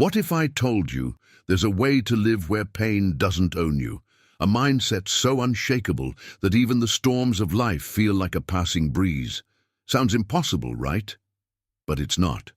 What if I told you there's a way to live where pain doesn't own you? A mindset so unshakable that even the storms of life feel like a passing breeze. Sounds impossible, right? But it's not.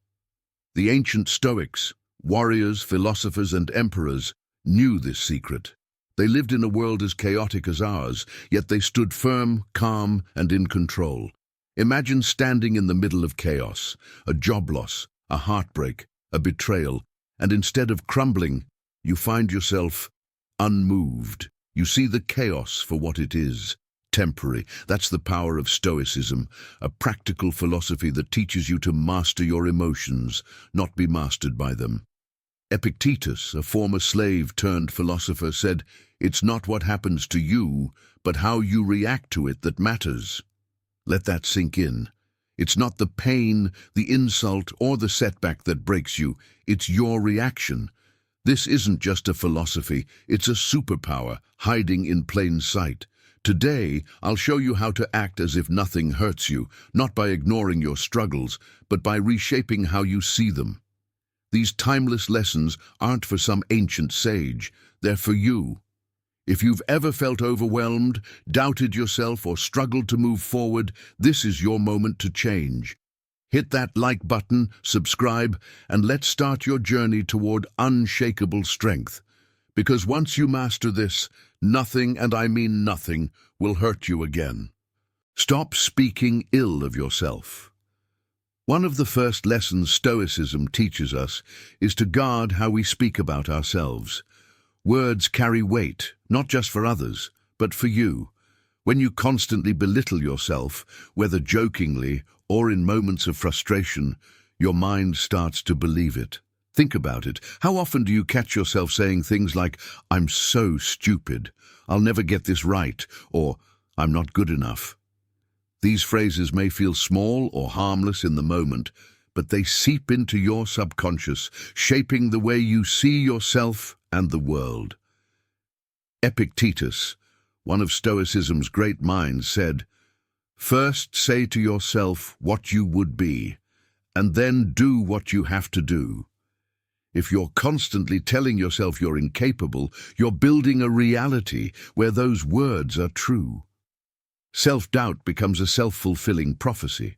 The ancient Stoics, warriors, philosophers, and emperors knew this secret. They lived in a world as chaotic as ours, yet they stood firm, calm, and in control. Imagine standing in the middle of chaos, a job loss, a heartbreak, a betrayal, and instead of crumbling, you find yourself unmoved. You see the chaos for what it is, temporary. That's the power of Stoicism, a practical philosophy that teaches you to master your emotions, not be mastered by them. Epictetus, a former slave turned philosopher, said, "It's not what happens to you, but how you react to it that matters." Let that sink in. It's not the pain, the insult, or the setback that breaks you. It's your reaction. This isn't just a philosophy, it's a superpower hiding in plain sight. Today, I'll show you how to act as if nothing hurts you, not by ignoring your struggles, but by reshaping how you see them. These timeless lessons aren't for some ancient sage, they're for you. If you've ever felt overwhelmed, doubted yourself, or struggled to move forward, this is your moment to change. Hit that like button, subscribe, and let's start your journey toward unshakable strength. Because once you master this, nothing, and I mean nothing, will hurt you again. Stop speaking ill of yourself. One of the first lessons Stoicism teaches us is to guard how we speak about ourselves. Words carry weight, not just for others, but for you. When you constantly belittle yourself, whether jokingly or in moments of frustration, your mind starts to believe it. Think about it. How often do you catch yourself saying things like, "I'm so stupid," "I'll never get this right," or "I'm not good enough"? These phrases may feel small or harmless in the moment, but they seep into your subconscious, shaping the way you see yourself and the world. Epictetus, one of Stoicism's great minds, said, "First say to yourself what you would be, and then do what you have to do." If you're constantly telling yourself you're incapable, you're building a reality where those words are true. Self-doubt becomes a self-fulfilling prophecy.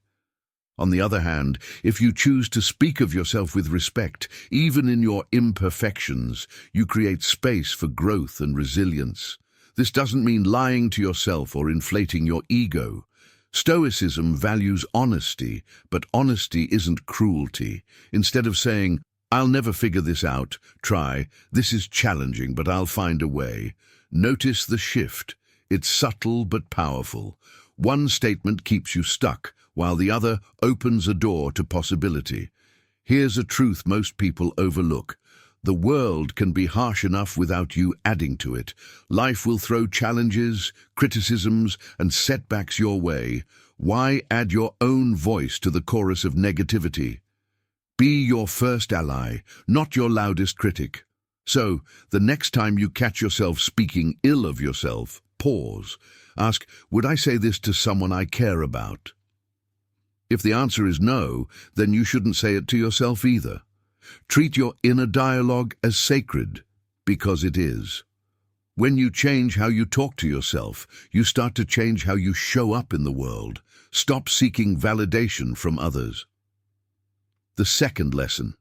On the other hand, if you choose to speak of yourself with respect, even in your imperfections, you create space for growth and resilience. This doesn't mean lying to yourself or inflating your ego. Stoicism values honesty, but honesty isn't cruelty. Instead of saying, "I'll never figure this out," try, "This is challenging, but I'll find a way." Notice the shift. It's subtle but powerful. One statement keeps you stuck, while the other opens a door to possibility. Here's a truth most people overlook. The world can be harsh enough without you adding to it. Life will throw challenges, criticisms, and setbacks your way. Why add your own voice to the chorus of negativity? Be your first ally, not your loudest critic. So, the next time you catch yourself speaking ill of yourself, pause. Ask, would I say this to someone I care about? If the answer is no, then you shouldn't say it to yourself either. Treat your inner dialogue as sacred, because it is. When you change how you talk to yourself, you start to change how you show up in the world. Stop seeking validation from others. The second lesson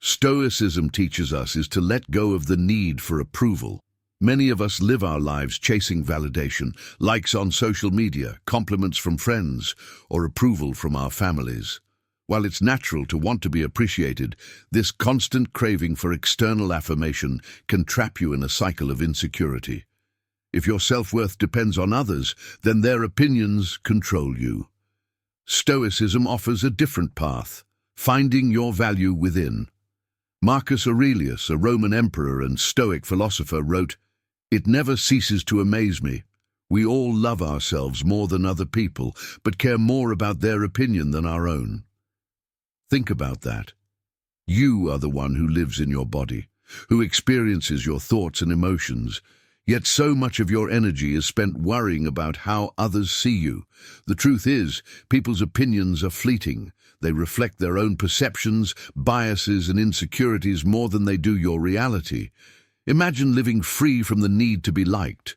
Stoicism teaches us is to let go of the need for approval. Many of us live our lives chasing validation, likes on social media, compliments from friends, or approval from our families. While it's natural to want to be appreciated, this constant craving for external affirmation can trap you in a cycle of insecurity. If your self-worth depends on others, then their opinions control you. Stoicism offers a different path, finding your value within. Marcus Aurelius, a Roman emperor and Stoic philosopher, wrote, "It never ceases to amaze me. We all love ourselves more than other people, but care more about their opinion than our own." Think about that. You are the one who lives in your body, who experiences your thoughts and emotions, yet so much of your energy is spent worrying about how others see you. The truth is, people's opinions are fleeting. They reflect their own perceptions, biases, and insecurities more than they do your reality. Imagine living free from the need to be liked.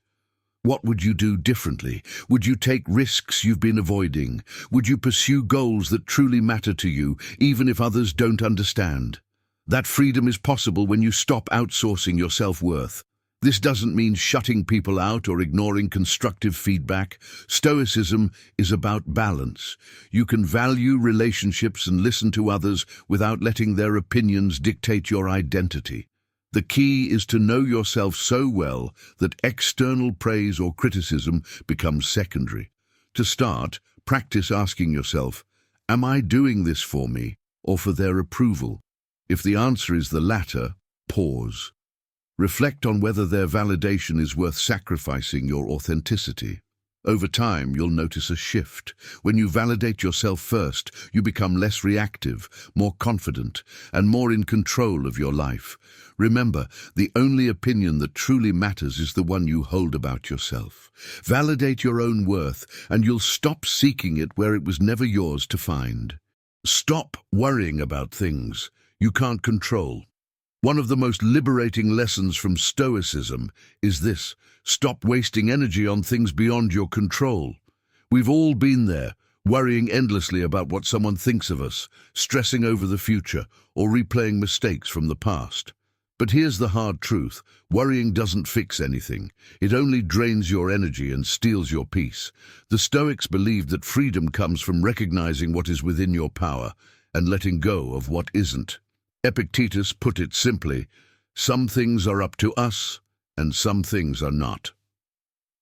What would you do differently? Would you take risks you've been avoiding? Would you pursue goals that truly matter to you, even if others don't understand? That freedom is possible when you stop outsourcing your self-worth. This doesn't mean shutting people out or ignoring constructive feedback. Stoicism is about balance. You can value relationships and listen to others without letting their opinions dictate your identity. The key is to know yourself so well that external praise or criticism becomes secondary. To start, practice asking yourself, am I doing this for me or for their approval? If the answer is the latter, pause. Reflect on whether their validation is worth sacrificing your authenticity. Over time, you'll notice a shift. When you validate yourself first, you become less reactive, more confident, and more in control of your life. Remember, the only opinion that truly matters is the one you hold about yourself. Validate your own worth, and you'll stop seeking it where it was never yours to find. Stop worrying about things you can't control. One of the most liberating lessons from Stoicism is this: stop wasting energy on things beyond your control. We've all been there, worrying endlessly about what someone thinks of us, stressing over the future, or replaying mistakes from the past. But here's the hard truth: worrying doesn't fix anything. It only drains your energy and steals your peace. The Stoics believed that freedom comes from recognizing what is within your power and letting go of what isn't. Epictetus put it simply: some things are up to us, and some things are not.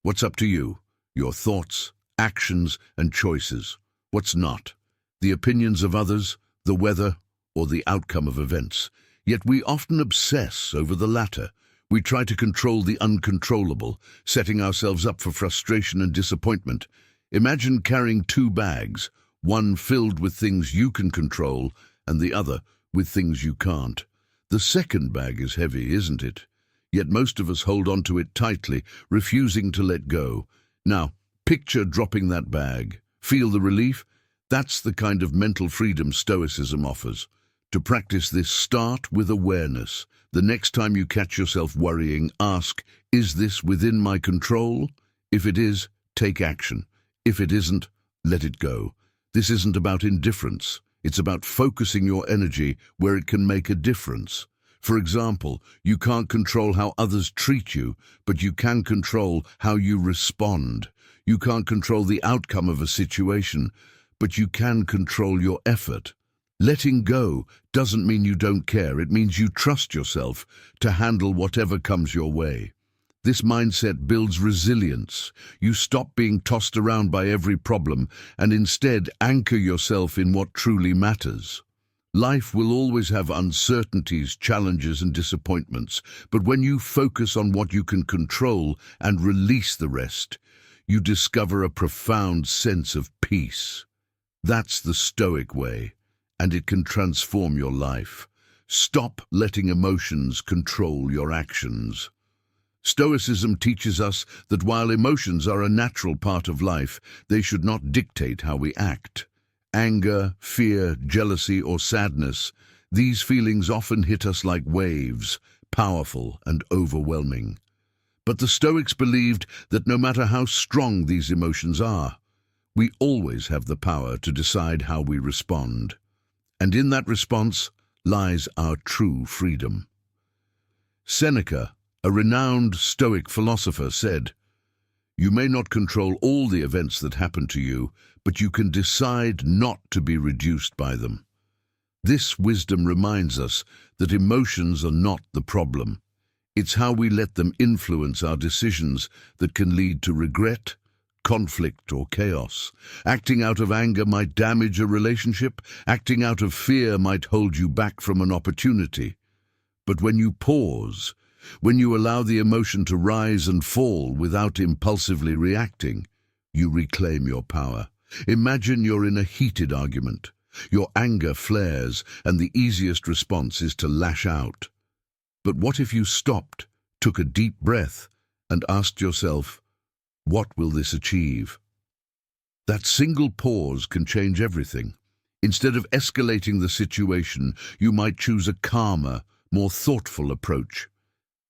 What's up to you? Your thoughts, actions, and choices. What's not? The opinions of others, the weather, or the outcome of events. Yet we often obsess over the latter. We try to control the uncontrollable, setting ourselves up for frustration and disappointment. Imagine carrying two bags, one filled with things you can control, and the other with things you can't. The second bag is heavy, isn't it? Yet most of us hold on to it tightly, refusing to let go. Now, picture dropping that bag. Feel the relief? That's the kind of mental freedom Stoicism offers. To practice this, start with awareness. The next time you catch yourself worrying, ask, is this within my control? If it is, take action. If it isn't, let it go. This isn't about indifference. It's about focusing your energy where it can make a difference. For example, you can't control how others treat you, but you can control how you respond. You can't control the outcome of a situation, but you can control your effort. Letting go doesn't mean you don't care. It means you trust yourself to handle whatever comes your way. This mindset builds resilience. You stop being tossed around by every problem and instead anchor yourself in what truly matters. Life will always have uncertainties, challenges, and disappointments, but when you focus on what you can control and release the rest, you discover a profound sense of peace. That's the Stoic way, and it can transform your life. Stop letting emotions control your actions. Stoicism teaches us that while emotions are a natural part of life, they should not dictate how we act. Anger, fear, jealousy, or sadness, these feelings often hit us like waves, powerful and overwhelming. But the Stoics believed that no matter how strong these emotions are, we always have the power to decide how we respond. And in that response lies our true freedom. Seneca, a renowned Stoic philosopher, said, "You may not control all the events that happen to you, but you can decide not to be reduced by them." This wisdom reminds us that emotions are not the problem. It's how we let them influence our decisions that can lead to regret, conflict, or chaos. Acting out of anger might damage a relationship. Acting out of fear might hold you back from an opportunity. But when you pause, when you allow the emotion to rise and fall without impulsively reacting, you reclaim your power. Imagine you're in a heated argument. Your anger flares, and the easiest response is to lash out. But what if you stopped, took a deep breath, and asked yourself, what will this achieve? That single pause can change everything. Instead of escalating the situation, you might choose a calmer, more thoughtful approach.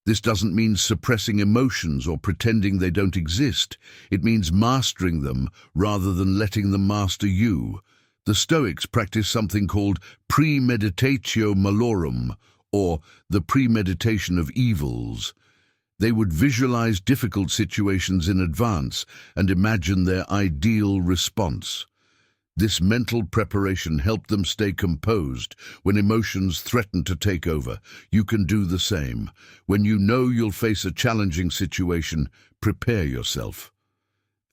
This doesn't mean suppressing emotions or pretending they don't exist. It means mastering them rather than letting them master you. The Stoics practice something called premeditatio malorum, or the premeditation of evils. They would visualize difficult situations in advance and imagine their ideal response. This mental preparation helped them stay composed when emotions threaten to take over. You can do the same. When you know you'll face a challenging situation, prepare yourself.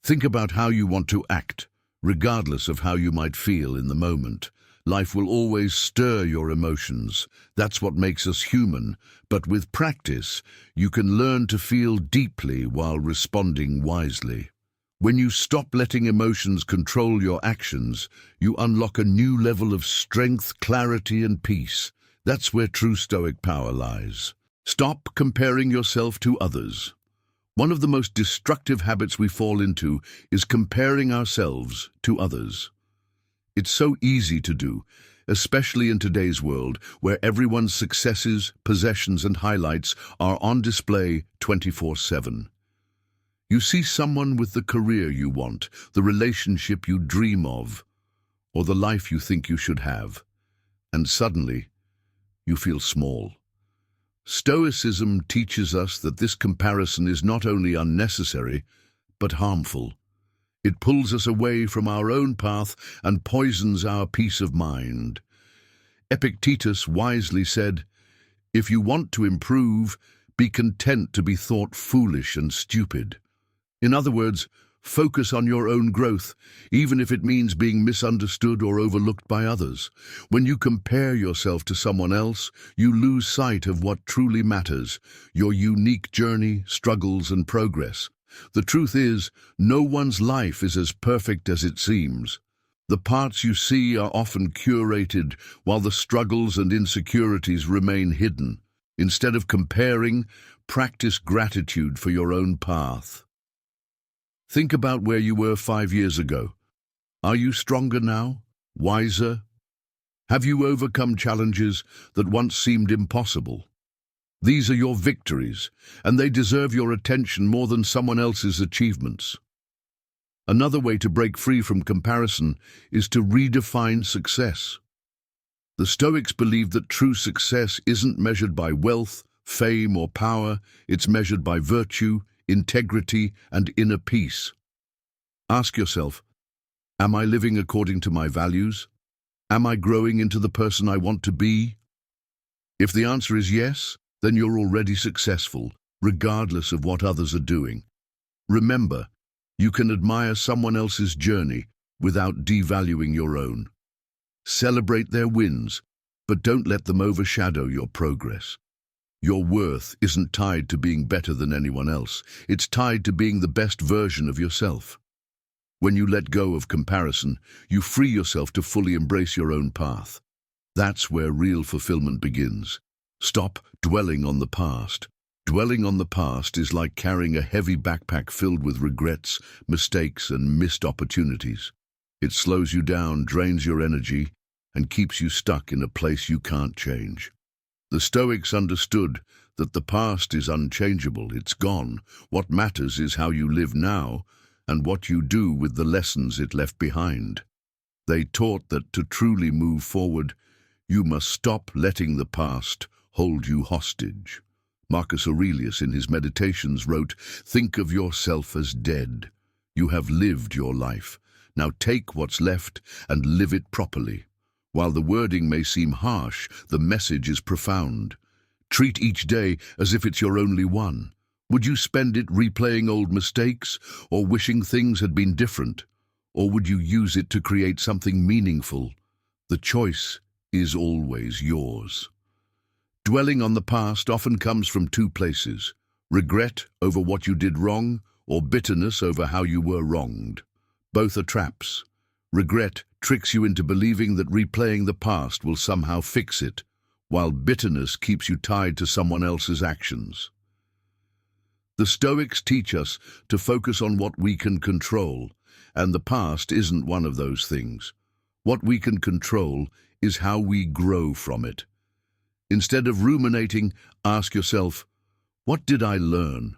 Think about how you want to act, regardless of how you might feel in the moment. Life will always stir your emotions. That's what makes us human. But with practice, you can learn to feel deeply while responding wisely. When you stop letting emotions control your actions, you unlock a new level of strength, clarity, and peace. That's where true Stoic power lies. Stop comparing yourself to others. One of the most destructive habits we fall into is comparing ourselves to others. It's so easy to do, especially in today's world where everyone's successes, possessions, and highlights are on display 24/7. You see someone with the career you want, the relationship you dream of, or the life you think you should have, and suddenly you feel small. Stoicism teaches us that this comparison is not only unnecessary, but harmful. It pulls us away from our own path and poisons our peace of mind. Epictetus wisely said, "If you want to improve, be content to be thought foolish and stupid." In other words, focus on your own growth, even if it means being misunderstood or overlooked by others. When you compare yourself to someone else, you lose sight of what truly matters, your unique journey, struggles, and progress. The truth is, no one's life is as perfect as it seems. The parts you see are often curated, while the struggles and insecurities remain hidden. Instead of comparing, practice gratitude for your own path. Think about where you were 5 years ago. Are you stronger now? Wiser? Have you overcome challenges that once seemed impossible? These are your victories, and they deserve your attention more than someone else's achievements. Another way to break free from comparison is to redefine success. The Stoics believe that true success isn't measured by wealth, fame, or power. It's measured by virtue, integrity, and inner peace. Ask yourself, am I living according to my values? Am I growing into the person I want to be? If the answer is yes, then you're already successful, regardless of what others are doing. Remember, you can admire someone else's journey without devaluing your own. Celebrate their wins, but don't let them overshadow your progress. Your worth isn't tied to being better than anyone else. It's tied to being the best version of yourself. When you let go of comparison, you free yourself to fully embrace your own path. That's where real fulfillment begins. Stop dwelling on the past. Dwelling on the past is like carrying a heavy backpack filled with regrets, mistakes, and missed opportunities. It slows you down, drains your energy, and keeps you stuck in a place you can't change. The Stoics understood that the past is unchangeable, it's gone. What matters is how you live now and what you do with the lessons it left behind. They taught that to truly move forward, you must stop letting the past hold you hostage. Marcus Aurelius in his Meditations wrote, "Think of yourself as dead. You have lived your life. Now take what's left and live it properly." While the wording may seem harsh, the message is profound. Treat each day as if it's your only one. Would you spend it replaying old mistakes or wishing things had been different? Or would you use it to create something meaningful? The choice is always yours. Dwelling on the past often comes from two places: regret over what you did wrong or bitterness over how you were wronged. Both are traps. Regret tricks you into believing that replaying the past will somehow fix it, while bitterness keeps you tied to someone else's actions. The Stoics teach us to focus on what we can control, and the past isn't one of those things. What we can control is how we grow from it. Instead of ruminating, ask yourself, what did I learn?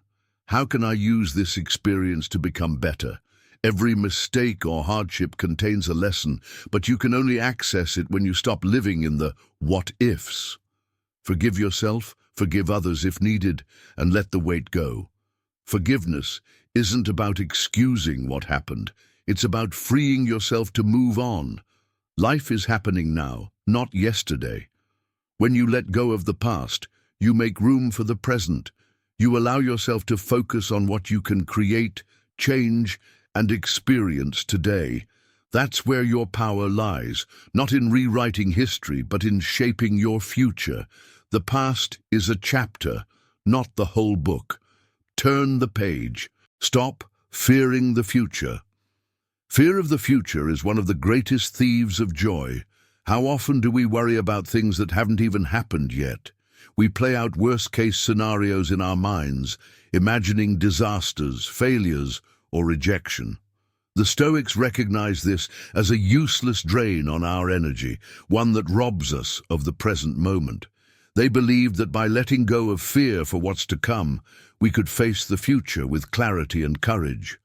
How can I use this experience to become better? Every mistake or hardship contains a lesson, but you can only access it when you stop living in the what-ifs. Forgive yourself, forgive others if needed, and let the weight go. Forgiveness isn't about excusing what happened. It's about freeing yourself to move on. Life is happening now, not yesterday. When you let go of the past, you make room for the present. You allow yourself to focus on what you can create, change, and experience today. That's where your power lies, not in rewriting history, but in shaping your future. The past is a chapter, not the whole book. Turn the page. Stop fearing the future. Fear of the future is one of the greatest thieves of joy. How often do we worry about things that haven't even happened yet? We play out worst-case scenarios in our minds, imagining disasters, failures, or rejection. The Stoics recognize this as a useless drain on our energy, one that robs us of the present moment. They believed that by letting go of fear for what's to come, we could face the future with clarity and courage.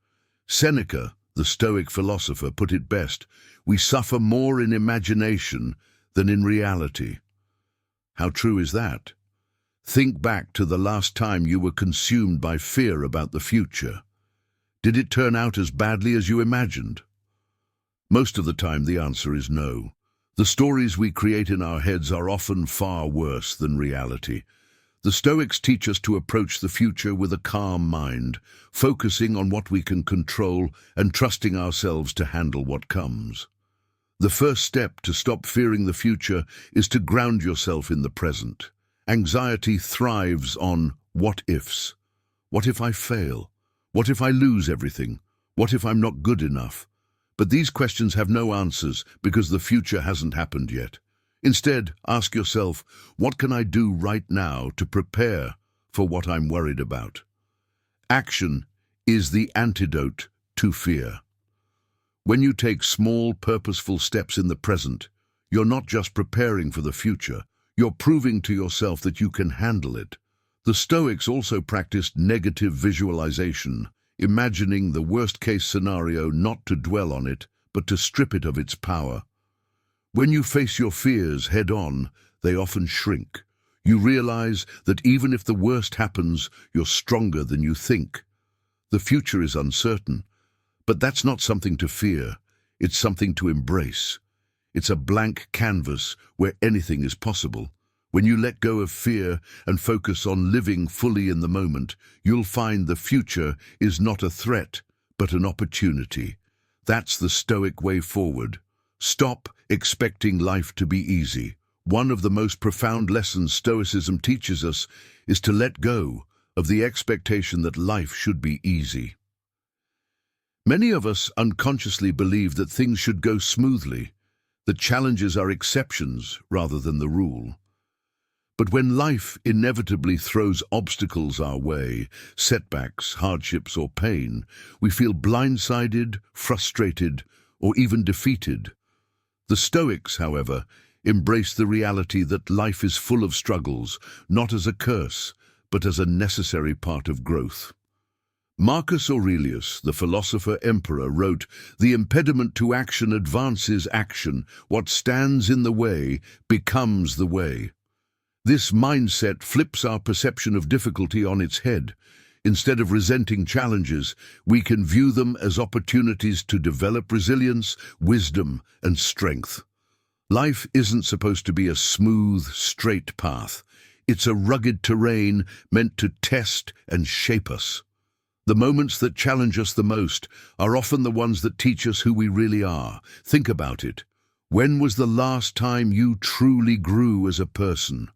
Seneca, the Stoic philosopher, put it best, we suffer more in imagination than in reality. How true is that? Think back to the last time you were consumed by fear about the future. Did it turn out as badly as you imagined? Most of the time the answer is no. The stories we create in our heads are often far worse than reality. The Stoics teach us to approach the future with a calm mind, focusing on what we can control and trusting ourselves to handle what comes. The first step to stop fearing the future is to ground yourself in the present. Anxiety thrives on what-ifs. What if I fail? What if I lose everything? What if I'm not good enough? But these questions have no answers because the future hasn't happened yet. Instead, ask yourself, what can I do right now to prepare for what I'm worried about? Action is the antidote to fear. When you take small, purposeful steps in the present, you're not just preparing for the future, you're proving to yourself that you can handle it. The Stoics also practiced negative visualization, imagining the worst-case scenario, not to dwell on it, but to strip it of its power. When you face your fears head-on, they often shrink. You realize that even if the worst happens, you're stronger than you think. The future is uncertain, but that's not something to fear. It's something to embrace. It's a blank canvas where anything is possible. When you let go of fear and focus on living fully in the moment, you'll find the future is not a threat, but an opportunity. That's the Stoic way forward. Stop expecting life to be easy. One of the most profound lessons Stoicism teaches us is to let go of the expectation that life should be easy. Many of us unconsciously believe that things should go smoothly, that challenges are exceptions rather than the rule. But when life inevitably throws obstacles our way, setbacks, hardships, or pain, we feel blindsided, frustrated, or even defeated. The Stoics, however, embrace the reality that life is full of struggles, not as a curse, but as a necessary part of growth. Marcus Aurelius, the philosopher-emperor, wrote, "The impediment to action advances action. What stands in the way becomes the way." This mindset flips our perception of difficulty on its head. Instead of resenting challenges, we can view them as opportunities to develop resilience, wisdom, and strength. Life isn't supposed to be a smooth, straight path. It's a rugged terrain meant to test and shape us. The moments that challenge us the most are often the ones that teach us who we really are. Think about it. When was the last time you truly grew as a person?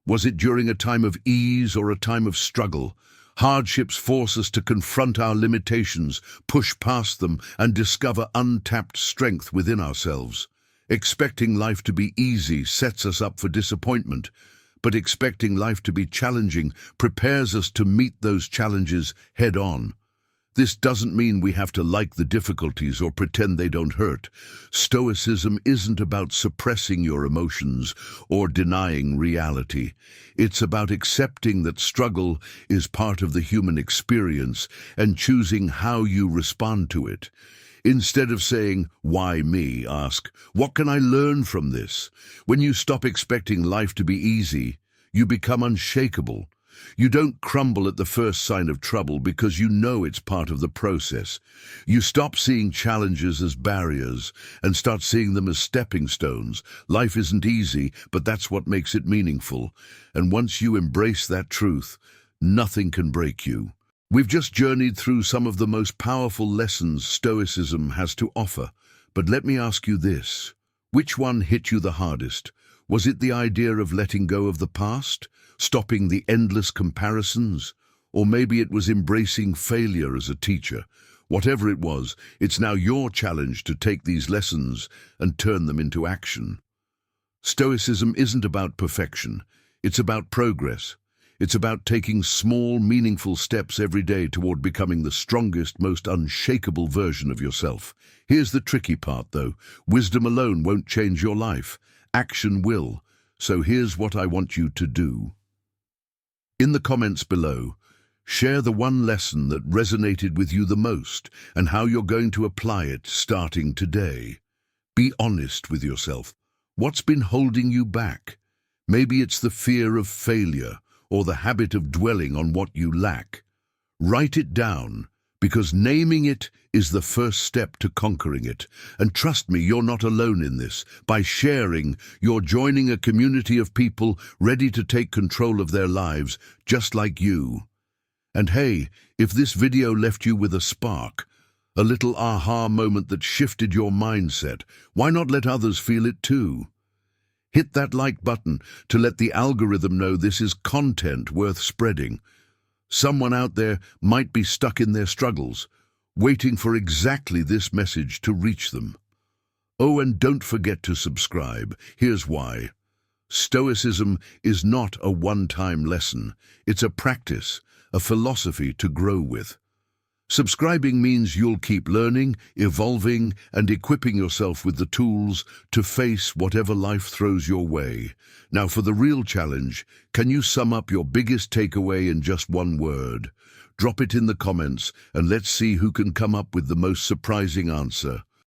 Was it during a time of ease or a time of struggle? Hardships force us to confront our limitations, push past them, and discover untapped strength within ourselves. Expecting life to be easy sets us up for disappointment, but expecting life to be challenging prepares us to meet those challenges head-on. This doesn't mean we have to like the difficulties or pretend they don't hurt. Stoicism isn't about suppressing your emotions or denying reality. It's about accepting that struggle is part of the human experience and choosing how you respond to it. Instead of saying, "Why me?" ask, "What can I learn from this?" When you stop expecting life to be easy, you become unshakable. You don't crumble at the first sign of trouble because you know it's part of the process. You stop seeing challenges as barriers and start seeing them as stepping stones. Life isn't easy, but that's what makes it meaningful. And once you embrace that truth, nothing can break you. We've just journeyed through some of the most powerful lessons Stoicism has to offer. But let me ask you this. Which one hit you the hardest? Was it the idea of letting go of the past? Stopping the endless comparisons? Or maybe it was embracing failure as a teacher? Whatever it was, it's now your challenge to take these lessons and turn them into action. Stoicism isn't about perfection. It's about progress. It's about taking small, meaningful steps every day toward becoming the strongest, most unshakable version of yourself. Here's the tricky part, though. Wisdom alone won't change your life. Action will. So here's what I want you to do. In the comments below, share the one lesson that resonated with you the most and how you're going to apply it starting today. Be honest with yourself. What's been holding you back? Maybe it's the fear of failure or the habit of dwelling on what you lack. Write it down, because naming it is the first step to conquering it. And trust me, you're not alone in this. By sharing, you're joining a community of people ready to take control of their lives, just like you. And hey, if this video left you with a spark, a little aha moment that shifted your mindset, why not let others feel it too? Hit that like button to let the algorithm know this is content worth spreading. Someone out there might be stuck in their struggles, waiting for exactly this message to reach them. Oh, and don't forget to subscribe. Here's why. Stoicism is not a one-time lesson. It's a practice, a philosophy to grow with. Subscribing means you'll keep learning, evolving, and equipping yourself with the tools to face whatever life throws your way. Now, for the real challenge, can you sum up your biggest takeaway in just one word? Drop it in the comments, and let's see who can come up with the most surprising answer.